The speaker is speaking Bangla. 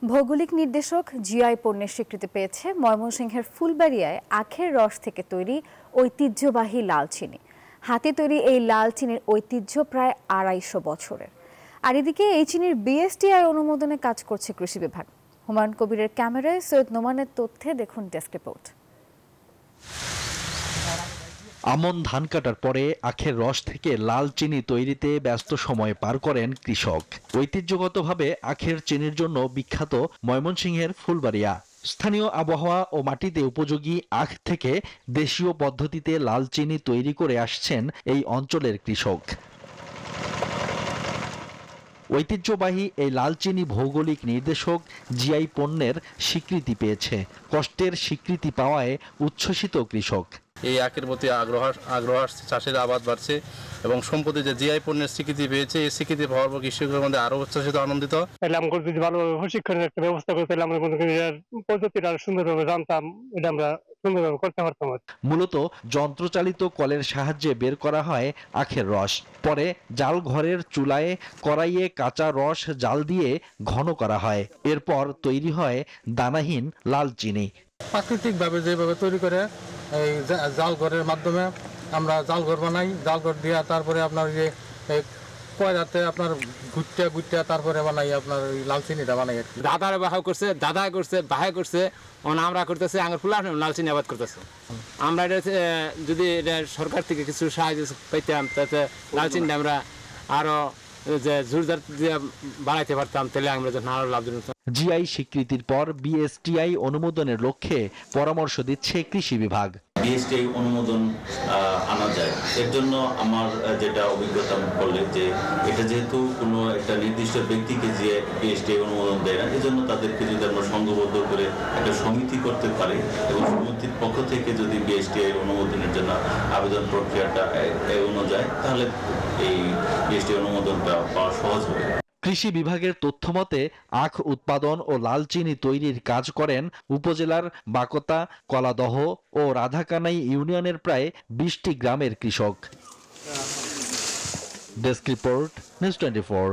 ভৌগোলিক নির্দেশক জিআই পণ্যের স্বীকৃতি পেয়েছে ময়মনসিংহের ফুলবাড়িয়ায় আখের রস থেকে তৈরি ঐতিহ্যবাহী লাল চিনি। হাতে তৈরি এই লাল চিনির ঐতিহ্য প্রায় ২৫০ বছরের। আর এদিকে এই চিনির বিএসটিআই অনুমোদনে কাজ করছে কৃষি বিভাগ। হুমায়ুন কবিরের ক্যামেরায় সৈয়দ নোমানের তথ্যে দেখুন ডেস্ক রিপোর্ট। আমন ধান কাটার পরে আখের রস থেকে লাল চিনি তৈরিতে ব্যস্ত সময় পার করেন কৃষক। ঐতিহ্যগতভাবে আখের চিনির জন্য বিখ্যাত ময়মনসিংহের ফুলবাড়িয়া। স্থানীয় আবহাওয়া ও মাটিতে উপযোগী আখ থেকে দেশীয় পদ্ধতিতে লাল চিনি তৈরি করে আসছেন এই অঞ্চলের কৃষক। ঐতিহ্যবাহী এই লাল চিনি ভৌগোলিক নির্দেশক জিআই পণ্যের স্বীকৃতি পেয়েছে। কষ্টের স্বীকৃতি পাওয়ায় উচ্ছ্বসিত কৃষক। এই আখের প্রতি আগ্রহ আসছে, চাষের আবাদ বাড়ছে এবং সম্প্রতি যে জিআই পণ্যের স্বীকৃতি পেয়েছে, এই স্বীকৃতি পাওয়ার পর কৃষকদের মধ্যে আরো উচ্ছ্বসিত, আনন্দিত। আমরা যদি ভালোভাবে প্রশিক্ষণের একটা ব্যবস্থা করতে আমরা পদ্ধতিটা আরো সুন্দরভাবে জানতাম, এটা আমরা সুন্দরভাবে করতে পারতাম। মূলত যন্ত্রচালিত কলের সাহায্যে বের করা হয় আখের রস। পরে জাল ঘরের চুলায় কড়াইয়ে কাঁচা রস জাল দিয়ে ঘন করা হয়। এরপর তৈরি হয় দানাহীন লাল চিনি। প্রাকৃতিকভাবে যেভাবে তৈরি করে এই জাল ঘরের মাধ্যমে আমরা জাল ঘর বানাই, জাল ঘর দিয়ে তারপরে আপনার যে কয়লাতে আপনার গুট্টা তারপরে বানাই আপনার লাল চিনিটা বানাই। দাদারা বাহাও করছে, দাদা করছে, বাহাই করছে, আমরা করতেছে, আঙুর ফুলা লাল চিনি আবাদ করতেছে। আমরা এটা যদি এটা সরকার থেকে কিছু সাহায্য পাইতাম, তাতে লাল চিনিটা আমরা আরো যে জোরদার দিয়ে বানাইতে পারতাম, তাহলে আমরা আরো লাভজনক। জিআই স্বীকৃতির পর বিএসটিআই অনুমোদনের লক্ষ্যে পরামর্শ দিচ্ছে কৃষি বিভাগ। বিএসটিআই অনুমোদন আনা যায়, এর জন্য আমার যেটা অভিজ্ঞতা বললে যে এটা যেহেতু কোনো একটা নির্দিষ্ট ব্যক্তিকে যে বিএসটিআই অনুমোদন দেয় না, এজন্য তাদেরকে যদি আমরা সংঘবদ্ধ করে একটা সমিতি করতে পারি এবং সমিতির পক্ষ থেকে যদি বিএসটিআই অনুমোদনের জন্য আবেদন প্রক্রিয়াটা এগোনো যায়, তাহলে এই বিএসটিআই অনুমোদনটা পাওয়া সহজ হবে। কৃষি বিভাগের তথ্যমতে আখ উৎপাদন ও লাল চিনি তৈরির কাজ করেন উপজেলার বাকতা, কলাদহ ও রাধাকানাই ইউনিয়নের প্রায় ২০টি গ্রামের কৃষক। Desk report, news 24।